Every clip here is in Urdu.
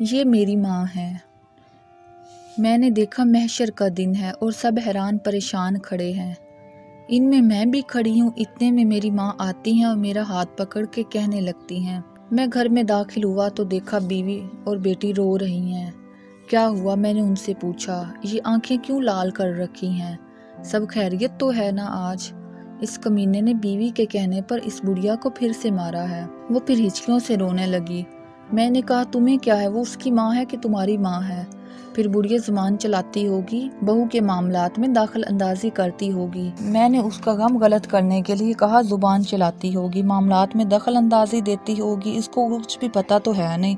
یہ میری ماں ہے۔ میں نے دیکھا محشر کا دن ہے اور سب حیران پریشان کھڑے ہیں۔ ان میں بھی کھڑی ہوں۔ اتنے میں میری ماں آتی ہیں اور میرا ہاتھ پکڑ کے کہنے لگتی ہیں۔ میں گھر میں داخل ہوا تو دیکھا بیوی اور بیٹی رو رہی ہیں۔ کیا ہوا؟ میں نے ان سے پوچھا۔ یہ آنکھیں کیوں لال کر رکھی ہیں؟ سب خیریت تو ہے نا آج؟ اس کمینے نے بیوی کے کہنے پر اس بڑھیا کو پھر سے مارا ہے۔ وہ پھر ہچکیوں سے رونے لگی۔ میں نے کہا تمہیں کیا ہے؟ وہ اس کی ماں ہے کہ تمہاری ماں ہے؟ پھر بڑھیا زبان چلاتی ہوگی، بہو کے معاملات میں دخل اندازی کرتی ہوگی۔ میں نے اس کا غم غلط کرنے کے لیے کہا زبان چلاتی ہوگی، معاملات میں دخل اندازی دیتی ہوگی، اس کو کچھ بھی پتہ تو ہے نہیں۔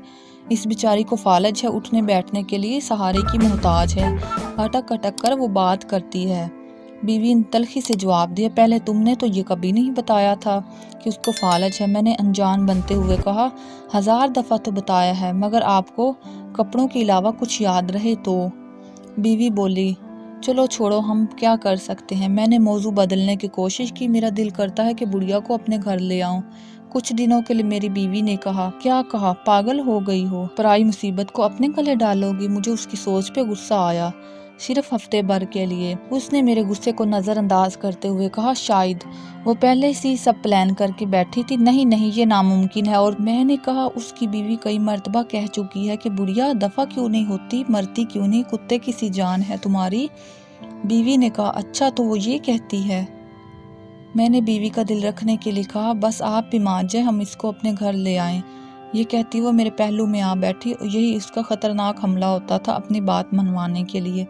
اس بیچاری کو فالج ہے، اٹھنے بیٹھنے کے لیے سہارے کی محتاج ہے۔ اٹک اٹک کر وہ بات کرتی ہے۔ بیوی نے تلخی سے جواب دیا، پہلے تم نے تو یہ کبھی نہیں بتایا تھا کہ اس کو فالج ہے۔ میں نے انجان بنتے ہوئے کہا، 1000 دفعہ تو بتایا ہے، مگر آپ کو کپڑوں کے علاوہ کچھ یاد رہے تو۔ بیوی بولی، چلو چھوڑو، ہم کیا کر سکتے ہیں۔ میں نے موضوع بدلنے کی کوشش کی، میرا دل کرتا ہے کہ بڑھیا کو اپنے گھر لے آؤں۔ کچھ دنوں کے لیے میری بیوی نے کہا، کیا کہا؟ پاگل ہو گئی ہو؟ پرائی مصیبت کو اپنے گلے ڈالو گی؟ مجھے اس کی سوچ پہ غصہ آیا۔ صرف ہفتے بھر کے لیے۔ اس نے میرے غصے کو نظر انداز کرتے ہوئے کہا، شاید وہ پہلے سے سب پلان کر کے بیٹھی تھی۔ نہیں یہ ناممکن ہے۔ اور میں نے کہا، اس کی بیوی کئی مرتبہ کہہ چکی ہے کہ بڑھیا دفع کیوں نہیں ہوتی، مرتی کیوں نہیں، کتے کی سی جان ہے تمہاری۔ بیوی نے کہا، اچھا تو وہ یہ کہتی ہے۔ میں نے بیوی کا دل رکھنے کے لیے کہا، بس آپ بھی مان جائیں، ہم اس کو اپنے گھر لے آئیں۔ یہ کہتی وہ میرے پہلو میں آ بیٹھی۔ یہی اس کا خطرناک حملہ ہوتا تھا اپنی بات منوانے کے لیے۔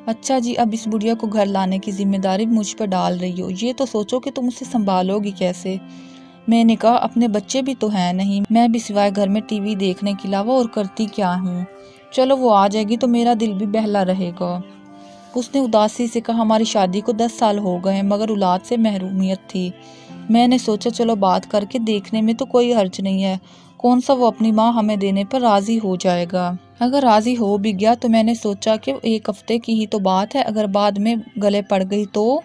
اچھا جی، اب اس بڑھیا کو گھر لانے کی ذمہ داری مجھ پر ڈال رہی ہو، یہ تو سوچو کہ تم اسے سنبھالو گی کیسے۔ میں نے کہا، اپنے بچے بھی تو ہیں نہیں، میں بھی سوائے گھر میں ٹی وی دیکھنے کے علاوہ اور کرتی کیا ہوں۔ چلو وہ آ جائے گی تو میرا دل بھی بہلا رہے گا۔ اس نے اداسی سے کہا، ہماری شادی کو 10 سال ہو گئے ہیں، مگر اولاد سے محرومیت تھی۔ میں نے سوچا چلو بات کر کے دیکھنے میں تو کوئی حرج نہیں ہے، کون سا وہ اپنی ماں ہمیں دینے پر راضی ہو جائے گا۔ اگر راضی ہو بھی گیا تو میں نے سوچا کہ 1 ہفتے کی ہی تو بات ہے، اگر بعد میں گلے پڑ گئی تو۔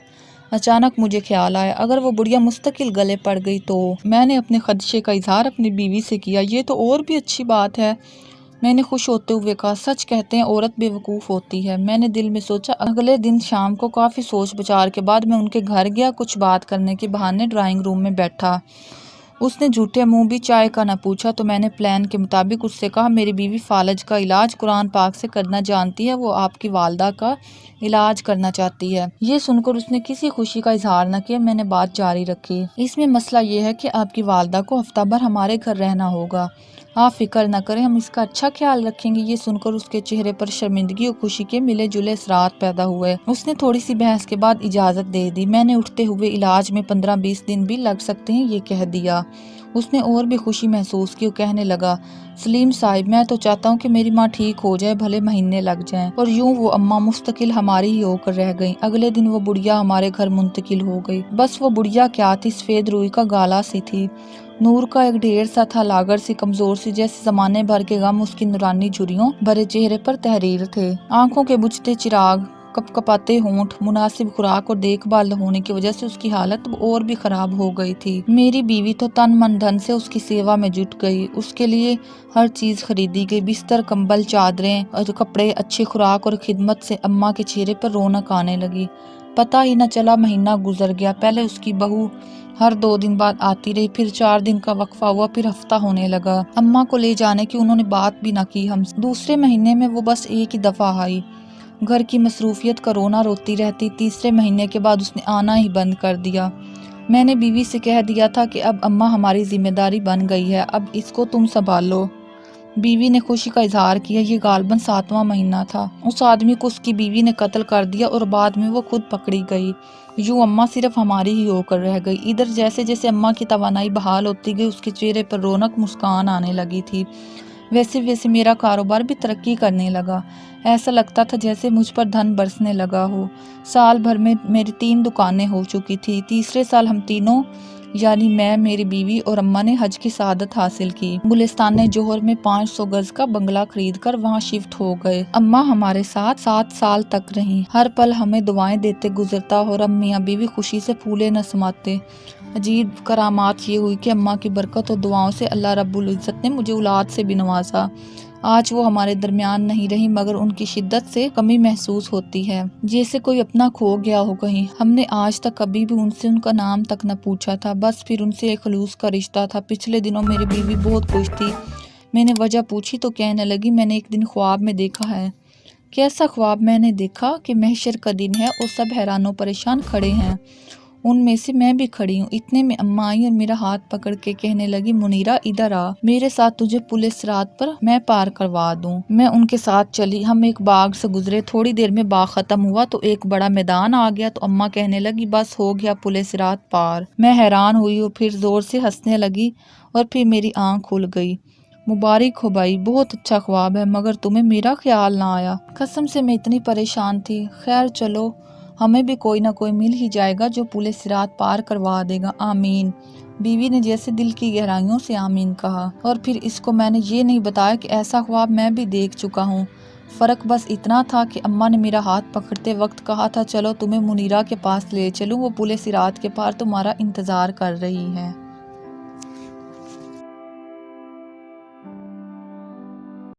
اچانک مجھے خیال آیا، اگر وہ بڑھیا مستقل گلے پڑ گئی تو۔ میں نے اپنے خدشے کا اظہار اپنی بیوی سے کیا، یہ تو اور بھی اچھی بات ہے۔ میں نے خوش ہوتے ہوئے کہا، سچ کہتے ہیں عورت بے وقوف ہوتی ہے۔ میں نے دل میں سوچا۔ اگلے دن شام کو کافی سوچ بچار کے بعد میں ان کے گھر گیا، کچھ بات کرنے کے بہانے ڈرائنگ روم میں بیٹھا۔ اس نے جھوٹے منہ بھی چائے کا نہ پوچھا تو میں نے پلان کے مطابق اس سے کہا، میری بیوی فالج کا علاج قرآن پاک سے کرنا جانتی ہے، وہ آپ کی والدہ کا علاج کرنا چاہتی ہے۔ یہ سن کر اس نے کسی خوشی کا اظہار نہ کیا۔ میں نے بات جاری رکھی، اس میں مسئلہ یہ ہے کہ آپ کی والدہ کو ہفتہ بھر ہمارے گھر رہنا ہوگا، آپ فکر نہ کریں، ہم اس کا اچھا خیال رکھیں گے۔ یہ سن کر اس کے چہرے پر شرمندگی اور خوشی کے ملے جلے اثرات پیدا ہوئے۔ اس نے تھوڑی سی بحث کے بعد اجازت دے دی۔ میں نے اٹھتے ہوئے، علاج میں 15-20 دن بھی لگ سکتے ہیں، یہ کہہ دیا۔ اس نے اور بھی خوشی محسوس کی اور کہنے لگا، سلیم صاحب، میں تو چاہتا ہوں کہ میری ماں ٹھیک ہو جائے، بھلے مہینے لگ جائیں۔ اور یوں وہ اماں مستقل ہماری ہی ہو کر رہ گئیں۔ اگلے دن وہ بڑھیا ہمارے گھر منتقل ہو گئی۔ بس وہ بڑھیا کیا تھی، سفید روئی کا گالا سی تھی، نور کا ایک ڈھیر سا تھا، لاغر سی، کمزور سی، جیسے زمانے بھر کے غم اس کی نورانی جھریوں بھرے چہرے پر تحریر تھے۔ آنکھوں کے بجھتے چراغ، کپ کپاتے ہونٹ، مناسب خوراک اور دیکھ بھال نہ ہونے کی وجہ سے اس کی حالت اور بھی خراب ہو گئی تھی۔ میری بیوی تو تن من دھن سے اس کی سیوا میں جٹ گئی، اس کے لیے ہر چیز خریدی گئی، بستر، کمبل، چادریں اور کپڑے، اچھی خوراک اور خدمت سے اماں کے چہرے پر رونق آنے لگی۔ پتہ ہی نہ چلا مہینہ گزر گیا۔ پہلے اس کی بہو ہر 2 دن بعد آتی رہی، پھر 4 دن کا وقفہ ہوا، پھر ہفتہ ہونے لگا۔ اماں کو لے جانے کی انہوں نے بات بھی نہ کی ہم سے۔ دوسرے مہینے میں وہ بس 1 ہی دفعہ آئی۔ گھر کی مصروفیت کا رونا روتی رہتی۔ تیسرے مہینے کے بعد اس نے آنا ہی بند کر دیا۔ میں نے بیوی سے کہہ دیا تھا کہ اب اماں ہماری ذمہ داری بن گئی ہے، اب اس کو تم سنبھالو۔ بیوی نے خوشی کا اظہار کیا۔ یہ غالباً 7واں مہینہ تھا۔ اس آدمی کو اس کی بیوی نے قتل کر دیا اور بعد میں وہ خود پکڑی گئی۔ یوں اماں صرف ہماری ہی ہو کر رہ گئی۔ ادھر جیسے جیسے اماں کی توانائی بحال ہوتی گئی، اس کے چہرے پر رونق، مسکان آنے لگی تھی، ویسے ویسے میرا کاروبار بھی ترقی کرنے لگا۔ ایسا لگتا تھا جیسے مجھ پر دھن برسنے لگا ہو۔ سال بھر میں میری 3 دکانیں ہو چکی تھی۔ تیسرے سال ہم تینوں، یعنی میں، میری بیوی اور اماں نے حج کی سعادت حاصل کی۔ گلستان جوہر میں 500 گز کا بنگلہ خرید کر وہاں شفٹ ہو گئے۔ اماں ہمارے ساتھ 7 سال تک رہیں۔ ہر پل ہمیں دعائیں دیتے گزرتا اور ہم میاں بیوی خوشی سے پھولے نہ سماتے۔ عجیب کرامات یہ ہوئی کہ اماں کی برکت اور دعاؤں سے اللہ رب العزت نے مجھے اولاد سے بھی نوازا۔ آج وہ ہمارے درمیان نہیں رہی، مگر ان کی شدت سے کمی محسوس ہوتی ہے، جیسے کوئی اپنا کھو گیا ہو کہیں۔ ہم نے آج تک کبھی بھی ان سے ان کا نام تک نہ پوچھا تھا، بس پھر ان سے ایک خلوص کا رشتہ تھا۔ پچھلے دنوں میری بیوی بہت خوش تھی، میں نے وجہ پوچھی تو کہنے لگی میں نے ایک دن خواب میں دیکھا ہے۔ کیسا خواب؟ میں نے دیکھا کہ محشر کا دن ہے اور سب حیران و پریشان کھڑے ہیں، ان میں سے میں بھی کھڑی ہوں۔ اتنے میں اماں آئی اور میرا ہاتھ پکڑ کے کہنے لگی منیرہ ادھر آ، میرے ساتھ تجھے پل صراط پر میں پار کروا دوں۔ میں ان کے ساتھ چلی، ہم ایک باغ سے گزرے، تھوڑی دیر میں باغ ختم ہوا تو ایک بڑا میدان آ گیا تو اماں کہنے لگی بس ہو گیا پل صراط پار۔ میں حیران ہوئی اور پھر زور سے ہنسنے لگی اور پھر میری آنکھ کھل گئی۔ مبارک ہو بھائی، بہت اچھا خواب ہے، مگر تمہیں میرا خیال نہ آیا۔ قسم سے میں اتنی پریشان تھی۔ خیر چلو، ہمیں بھی کوئی نہ کوئی مل ہی جائے گا جو پل صراط پار کروا دے گا، آمین۔ بیوی نے جیسے دل کی گہرائیوں سے آمین کہا، اور پھر اس کو میں نے یہ نہیں بتایا کہ ایسا خواب میں بھی دیکھ چکا ہوں۔ فرق بس اتنا تھا کہ اماں نے میرا ہاتھ پکڑتے وقت کہا تھا چلو تمہیں منیرہ کے پاس لے چلوں، وہ پل صراط کے پار تمہارا انتظار کر رہی ہے۔